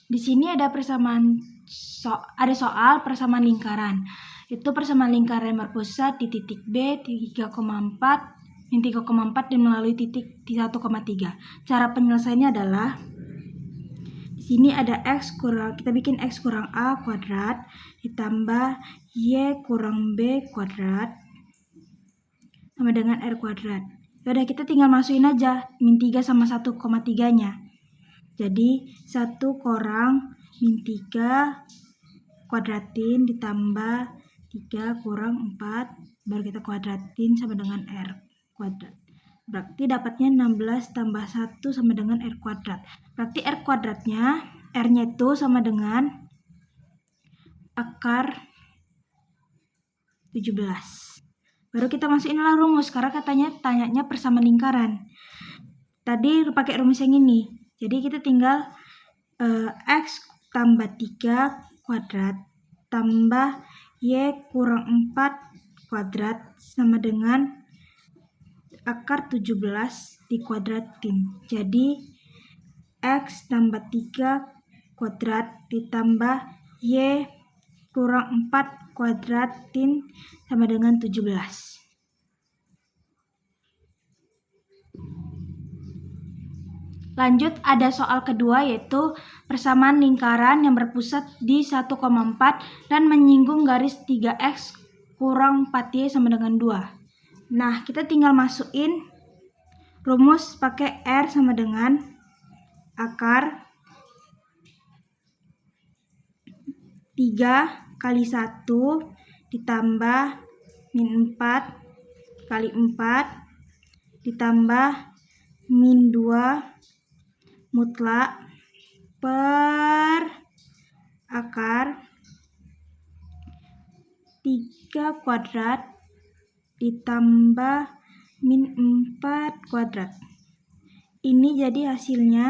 di sini ada soal persamaan lingkaran. Itu persamaan lingkaran berpusat di titik B 3,4 dan melalui titik di 1,3. Cara penyelesaiannya adalah di sini ada kita bikin x kurang a kuadrat ditambah y kurang b kuadrat sama dengan r kuadrat. Yaudah, kita tinggal masukin aja min 3 sama 1,3-nya. Jadi 1 kurang min 3 kuadratin ditambah 3 kurang 4 baru kita kuadratin sama dengan r kuadrat. Berarti dapatnya 16 tambah 1 sama dengan r kuadrat. Berarti r kuadratnya, r-nya itu sama dengan akar 17. Baru kita masukin lah rumus, karena tanyanya persamaan lingkaran. Tadi pakai rumus yang ini. Jadi kita tinggal x tambah 3 kuadrat tambah y kurang 4 kuadrat sama dengan akar 17 dikuadratin. Jadi x tambah 3 kuadrat ditambah y kurang 4 kuadratin sama dengan 17. Lanjut, ada soal kedua yaitu persamaan lingkaran yang berpusat di 1,4 dan menyinggung garis 3x kurang 4y sama dengan 2. Nah, kita tinggal masukin rumus pakai r sama dengan akar 3 kali 1 ditambah min 4 kali 4 ditambah min 2 mutlak per akar 3 kuadrat ditambah min 4 kuadrat. Ini jadi hasilnya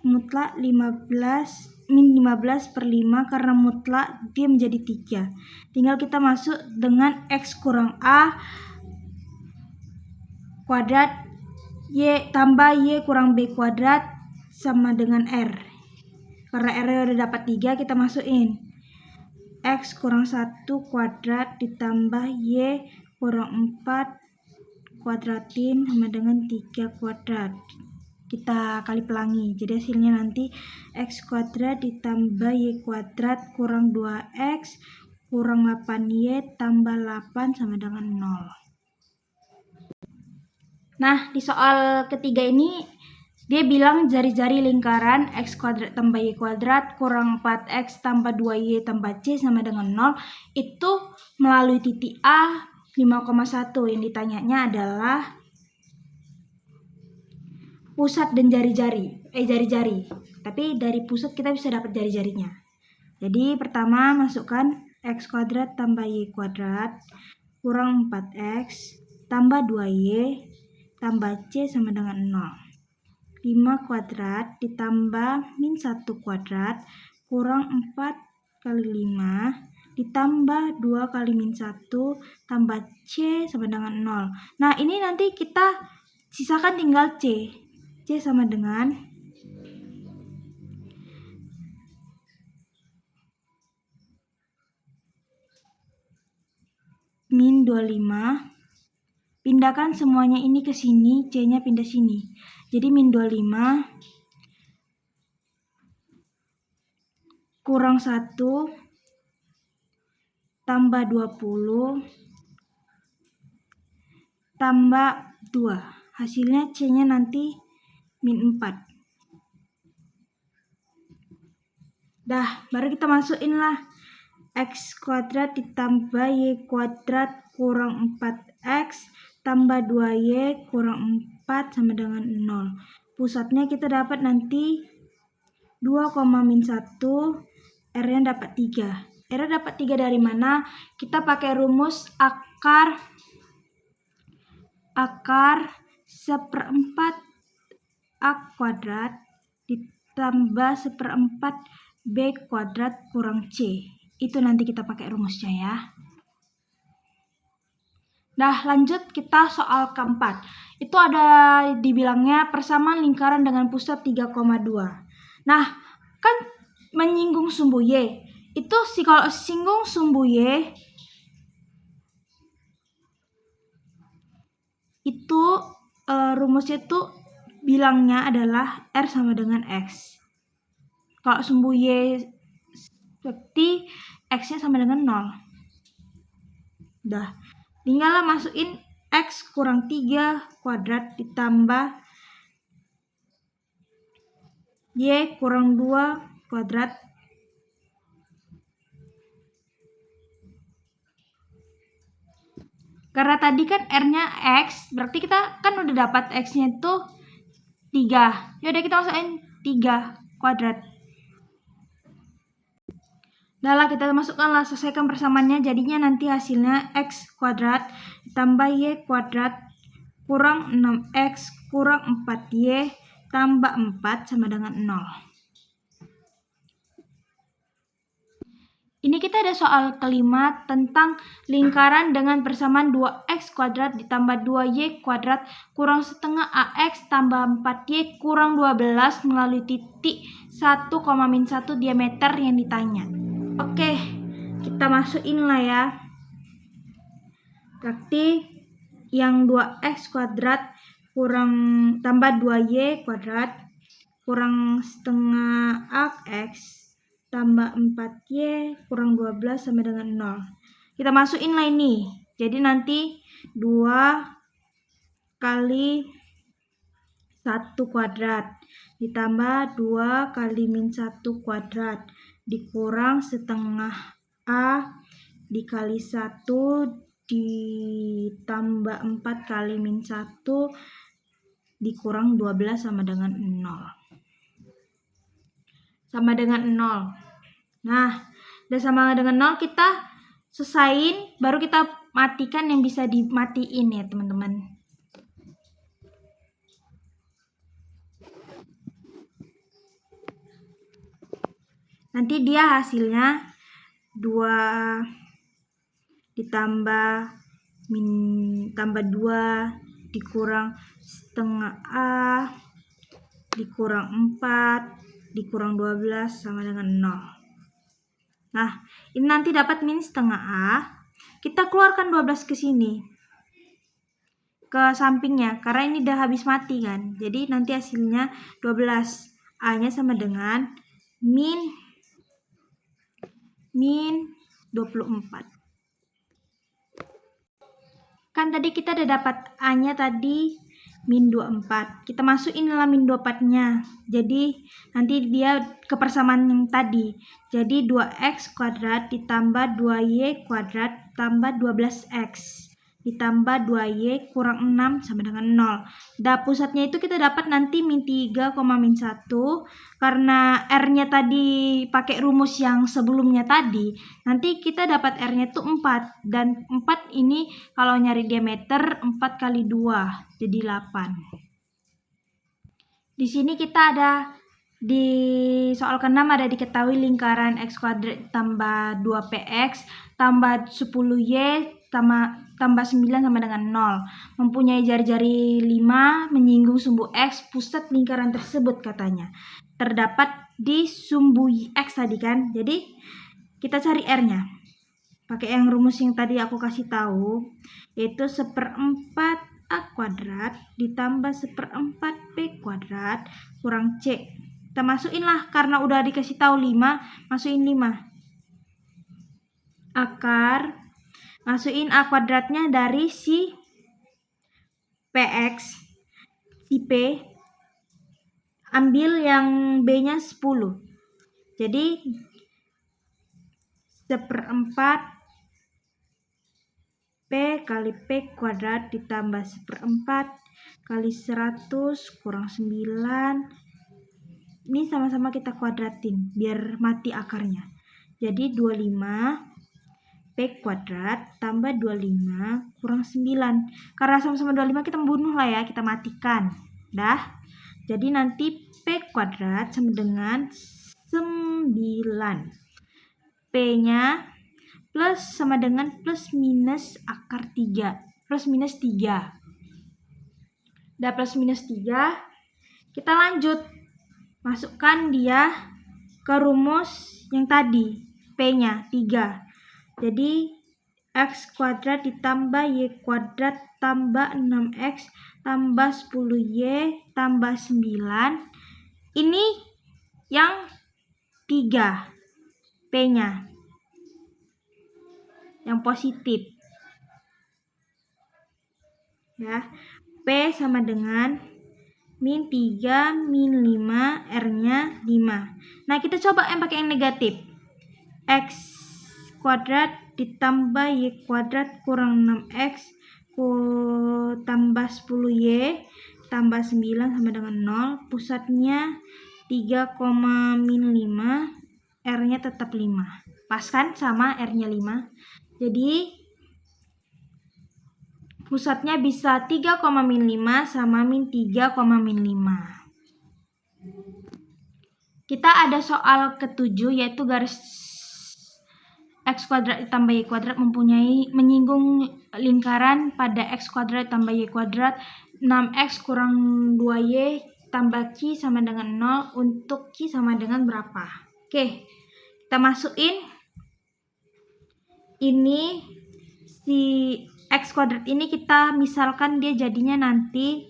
mutlak min 15 per 5 karena mutlak dia menjadi 3. Tinggal kita masuk dengan x kurang a kuadrat y tambah y kurang b kuadrat sama dengan r. Karena r udah dapat 3, kita masukin x kurang 1 kuadrat ditambah y kurang 4 kuadratin sama dengan 3 kuadrat. Kita kali pelangi, jadi hasilnya nanti x kuadrat ditambah y kuadrat kurang 2x kurang 8y tambah 8 sama dengan 0. Nah, di soal ketiga ini dia bilang jari-jari lingkaran x kuadrat tambah y kuadrat kurang 4x tambah 2y tambah c sama dengan 0 itu melalui titik A 5,1. Yang ditanyanya adalah pusat dan jari-jari. Tapi dari pusat kita bisa dapat jari-jarinya. Jadi pertama masukkan x kuadrat tambah y kuadrat kurang 4x tambah 2y tambah c sama dengan 0. 5 kuadrat ditambah min 1 kuadrat kurang 4 kali 5 ditambah 2 kali min 1 tambah c sama dengan 0. Nah, ini nanti kita sisakan tinggal c. C sama dengan min 25. Pindahkan semuanya ini ke sini, c-nya pindah sini. Jadi min 25 kurang 1 tambah 20 tambah 2. Hasilnya c-nya nanti min 4. Dah, baru kita masukin lah x kuadrat ditambah y kuadrat kurang 4x tambah 2y kurang 4 sama dengan 0. Pusatnya kita dapat nanti 2, min 1, r-nya dapat 3. R dapat 3 dari mana? Kita pakai rumus akar 1/4 a kuadrat ditambah 1/4 b kuadrat kurang c. Itu nanti kita pakai rumusnya ya. Nah, lanjut kita soal keempat. Itu ada dibilangnya persamaan lingkaran dengan pusat 3,2. Nah, kan menyinggung sumbu Y. Itu kalau singgung sumbu Y itu rumusnya itu bilangnya adalah R sama dengan X. Kalau sumbu Y berarti X-nya sama dengan 0. Udah, tinggal masukin X kurang 3 kuadrat ditambah Y kurang 2 kuadrat. Karena tadi kan R-nya X, berarti kita kan udah dapat X-nya itu 3. Yaudah kita masukin 3 kuadrat. Nah, kita masukkanlah, selesaikan persamaannya. Jadinya nanti hasilnya X kuadrat tambah Y kuadrat kurang 6X kurang 4Y tambah 4 sama dengan 0. Ini kita ada soal kelima tentang lingkaran dengan persamaan 2x kuadrat ditambah 2y kuadrat kurang setengah ax tambah 4y kurang 12 melalui titik 1, min 1 diameter yang ditanya. Oke, kita masukin lah ya. Berarti yang 2x kuadrat kurang tambah 2y kuadrat kurang setengah ax tambah 4y kurang 12 sama dengan 0. Kita masukin lah ini. Jadi nanti 2 kali 1 kuadrat ditambah 2 kali min 1 kuadrat dikurang setengah A dikali 1 ditambah 4 kali min 1 dikurang 12 sama dengan 0. Sama dengan 0. Nah, udah sama dengan 0, kita selesain, baru kita matikan yang bisa dimatiin ya teman-teman. Nanti dia hasilnya 2 ditambah tambah 2 dikurang setengah A dikurang 4 dikurang 12 sama dengan 0. Nah, ini nanti dapat min setengah A. Kita keluarkan 12 ke sini. Ke sampingnya, karena ini udah habis mati kan. Jadi nanti hasilnya 12. A-nya sama dengan min 24. Kan tadi kita udah dapat A-nya tadi min 24. Kita masukin dalam min 24-nya. Jadi nanti dia ke persamaan yang tadi. Jadi 2x kuadrat ditambah 2y kuadrat tambah 12x ditambah 2y kurang 6 sama dengan 0. Pusatnya itu kita dapat nanti min 3, min 1. Karena R-nya tadi pakai rumus yang sebelumnya tadi, nanti kita dapat R-nya itu 4. Dan 4 ini kalau nyari diameter 4 kali 2, jadi 8. Di sini kita ada di soal ke-6 ada diketahui lingkaran x kuadrat tambah 2px tambah 10y tambah 9 sama dengan 0. Mempunyai jari-jari 5 menyinggung sumbu x, pusat lingkaran tersebut katanya terdapat di sumbu x tadi kan. Jadi kita cari R-nya. Pakai yang rumus yang tadi aku kasih tahu, yaitu 1/4 A kuadrat ditambah 1/4 B kuadrat kurang C. Kita masukin lah, karena udah dikasih tahu 5, masukin 5. Akar, masukin A kuadratnya dari si PX, si P, ambil yang B-nya 10. Jadi 1/4 P kali P kuadrat ditambah 1/4 kali 100 kurang 9. Ini sama-sama kita kuadratin biar mati akarnya. Jadi 25 P kuadrat tambah 25 kurang 9. Karena sama-sama 25 kita membunuh lah ya, kita matikan. Dah. Jadi nanti P kuadrat sama dengan 9. P-nya plus sama dengan plus minus akar 3. Plus minus 3. Udah plus minus 3. Kita lanjut. masukkan dia ke rumus yang tadi, P-nya 3. Jadi X kuadrat ditambah Y kuadrat tambah 6X tambah 10Y tambah 9. Ini yang 3, P-nya yang positif ya. P sama dengan min 3 min 5, R-nya 5. Nah, kita coba yang pakai yang negatif. X kuadrat ditambah Y kuadrat kurang 6X tambah 10Y tambah 9 sama dengan 0. Pusatnya 3, min 5, R-nya tetap 5. Pas kan sama R-nya 5. Jadi pusatnya bisa 3, min 5 sama min 3, min 5. Kita ada soal ke-7 yaitu garis X kuadrat ditambah Y kuadrat menyinggung lingkaran pada X kuadrat ditambah Y kuadrat 6X kurang 2Y tambah Q sama dengan 0 untuk Q sama dengan berapa? Oke, kita masukin ini si X kuadrat ini, kita misalkan dia jadinya nanti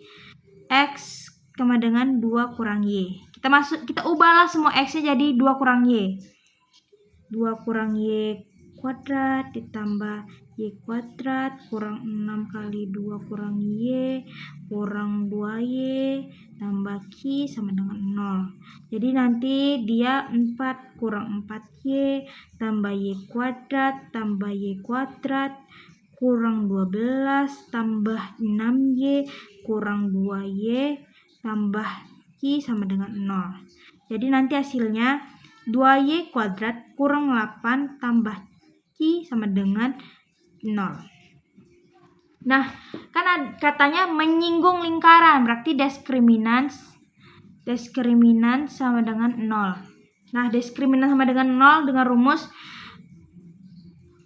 X sama dengan 2 kurang Y. Kita ubahlah semua X-nya jadi 2 kurang Y. 2 kurang Y kuadrat ditambah Y kuadrat kurang 6 kali 2 kurang Y kurang 2Y tambah Q sama dengan 0. Jadi nanti dia 4 kurang 4Y tambah Y kuadrat tambah Y kuadrat kurang 12 tambah 6Y kurang 2Y tambah Q sama dengan 0. Jadi nanti hasilnya 2Y kuadrat kurang 8 tambah Q sama dengan 0. Nah, kan katanya menyinggung lingkaran, berarti diskriminan sama dengan 0. Nah, diskriminan sama dengan 0 dengan rumus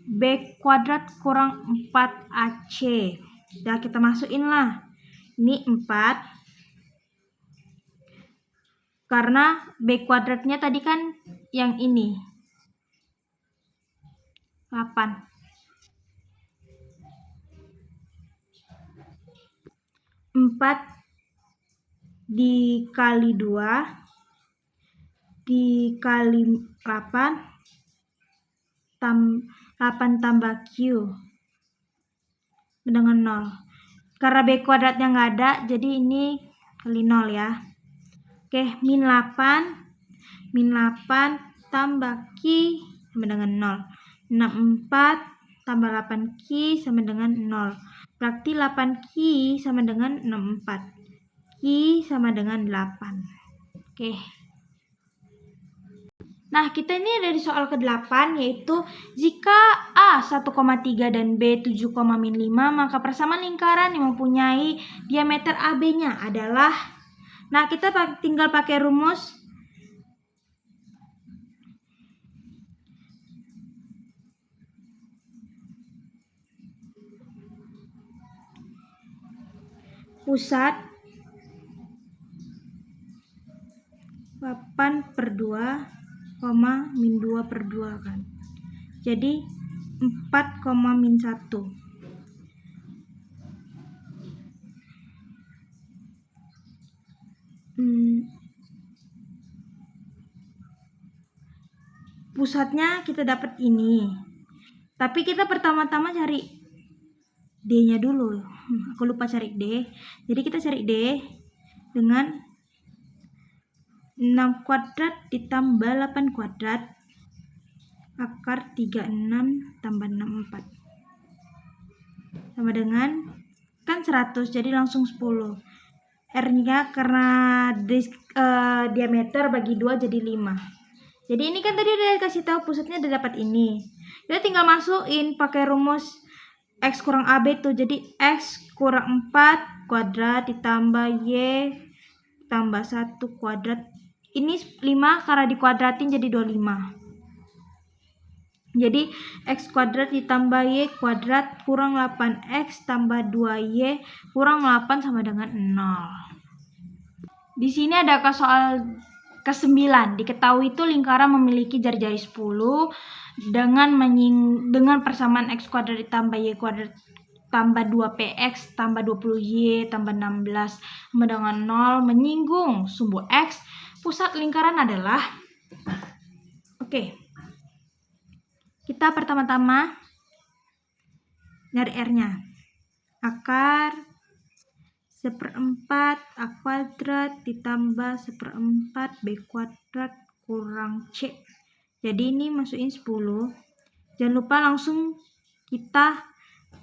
B kuadrat kurang 4AC. Nah, kita masukin lah. Ini 4. Karena B kuadratnya tadi kan yang ini 8. 4 dikali 2 dikali 8 tambah Q dengan 0. Karena B kuadratnya nggak ada, jadi ini kali 0 ya. Oke, min 8 tambah Q sama dengan 0. 64 tambah 8 Q sama dengan 0. Berarti 8 Q sama dengan 64. Q sama dengan 8. Oke. Nah, kita ini ada di soal ke-8, yaitu jika A 1,3 dan B 7, min 5, maka persamaan lingkaran yang mempunyai diameter AB-nya adalah. Nah, kita tinggal pakai rumus pusat 8/2, min 2/2 kan. Jadi 4, min 1. Pusatnya kita dapat ini. Tapi kita pertama-tama cari D-nya dulu. Aku lupa cari D. Jadi kita cari D dengan 6 kuadrat ditambah 8 kuadrat akar 36 tambah 64 sama dengan kan 100, jadi langsung 10. R-nya karena diameter bagi 2 jadi 5. Jadi ini kan tadi udah kasih tahu pusatnya udah dapat ini. Kita tinggal masukin pakai rumus X kurang AB tuh. Jadi X kurang 4 kuadrat ditambah Y tambah 1 kuadrat. Ini 5 karena dikuadratin jadi 25. Jadi X kuadrat ditambah Y kuadrat kurang 8X tambah 2Y kurang 8 sama dengan 0. Di sini ada soal Ke-9, diketahui itu lingkaran memiliki jari-jari 10 dengan persamaan x kuadrat ditambah y kuadrat tambah 2px tambah 20y tambah 16 sama dengan 0 menyinggung sumbu x. Pusat lingkaran adalah, kita pertama-tama nyari R-nya. Akar 1/4 A kuadrat ditambah 1/4 B kuadrat kurang C. Jadi ini masukin 10. Jangan lupa langsung kita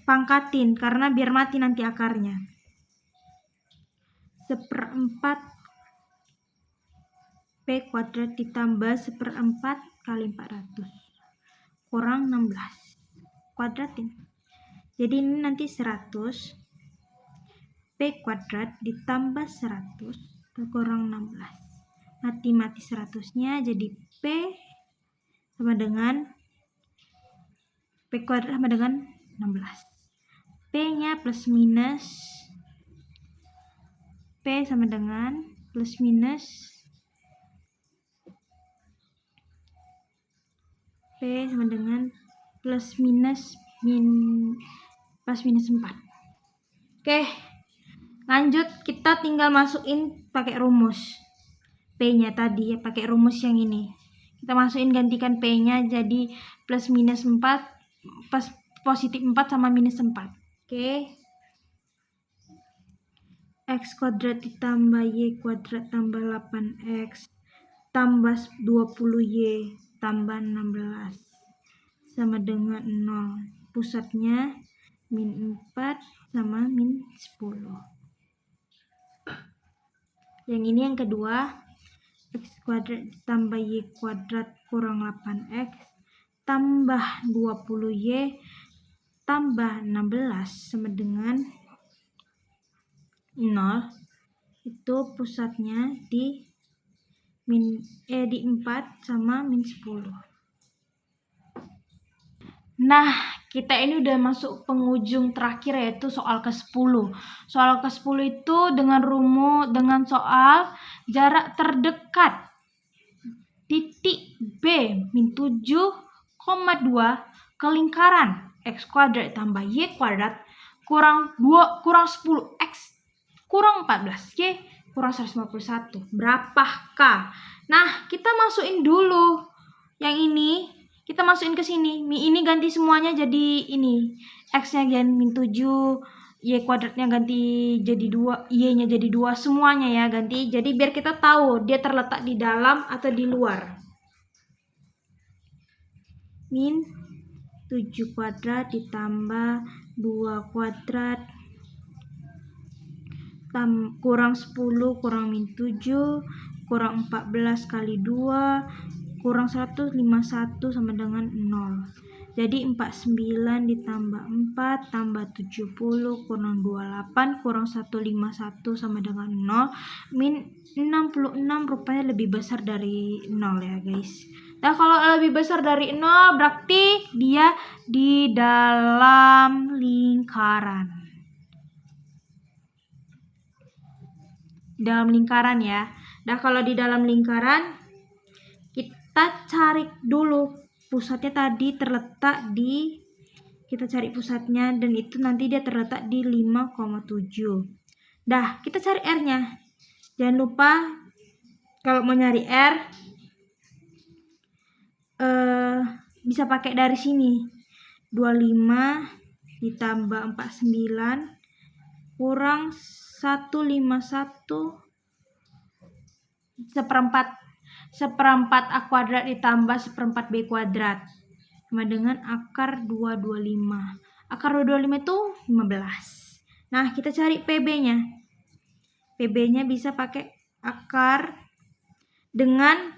pangkatin karena biar mati nanti akarnya. 1/4 P kuadrat ditambah 1/4 kali 400 kurang 16. Kuadratin. Jadi ini nanti 100 P kuadrat ditambah 100 kurang 16. Mati 100-nya, jadi P sama dengan P kuadrat sama dengan 16. P-nya plus minus P sama dengan plus minus P sama dengan plus minus 4. Oke, lanjut kita tinggal masukin pakai rumus P-nya tadi ya, pakai rumus yang ini. Kita masukin, gantikan P-nya jadi plus minus 4, plus positif 4 sama minus 4. Oke. X kuadrat ditambah Y kuadrat tambah 8X tambah 20Y tambah 16 sama dengan 0. Pusatnya min 4 sama min 10. Yang ini yang kedua. X kuadrat ditambah Y kuadrat kurang 8X tambah 20Y tambah 16 sama dengan 0. Itu pusatnya di 4 sama min 10. Nah, kita ini udah masuk penghujung terakhir, yaitu soal ke-10. Soal ke-10 itu dengan soal jarak terdekat titik B min 7,2 ke lingkaran x kuadrat tambah y kuadrat kurang 10x kurang 14y kurang 151. Berapakah? Nah, kita masukin dulu yang ini. Kita masukin ke sini. Ini ganti semuanya jadi ini. X-nya jadi min 7, Y kuadratnya ganti jadi 2, Y-nya jadi 2, semuanya ya ganti. Jadi biar kita tahu dia terletak di dalam atau di luar. Min 7 kuadrat ditambah 2 kuadrat kurang 10 kurang min 7 kurang 14 kali 2 kurang 151 sama dengan 0. Jadi 49 ditambah 4 tambah 70 kurang 28 kurang 151 sama dengan 0. Min 66 rupanya lebih besar dari 0 ya guys. Nah, kalau lebih besar dari 0 berarti dia di dalam lingkaran. Dalam lingkaran ya. Nah, kalau di dalam lingkaran kita cari dulu pusatnya tadi terletak di, kita cari pusatnya dan itu nanti dia terletak di 5,7. Dah, kita cari R-nya. Jangan lupa kalau mau nyari R bisa pakai dari sini. 25 ditambah 49 kurang 151 seperempat A kuadrat ditambah 1/4 B kuadrat sama dengan akar 225. Akar 225 itu 15. Nah, kita cari PB-nya. PB-nya bisa pakai akar dengan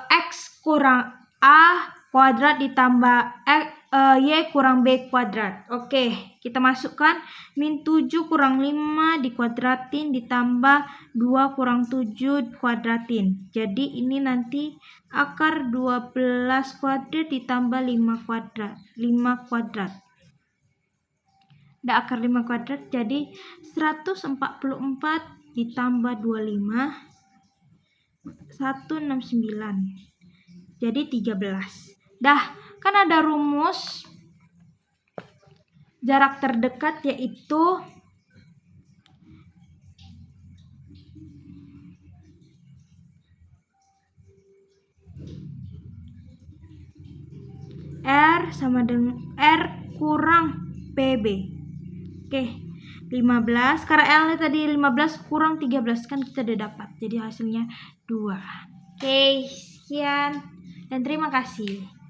X kurang A kuadrat ditambah Y kurang B kuadrat. Oke, kita masukkan min 7 kurang 5 dikuadratin ditambah 2 kurang 7 kuadratin. Jadi ini nanti akar 12 kuadrat ditambah 5 kuadrat. 5 kuadrat. Ada akar 5 kuadrat jadi 144 ditambah 25 169. Jadi 13. Dah, kan ada rumus jarak terdekat yaitu R sama dengan R kurang PB. Oke, 15. Karena L tadi 15 kurang 13 kan kita udah dapat. Jadi hasilnya 2. Oke, sekian dan terima kasih.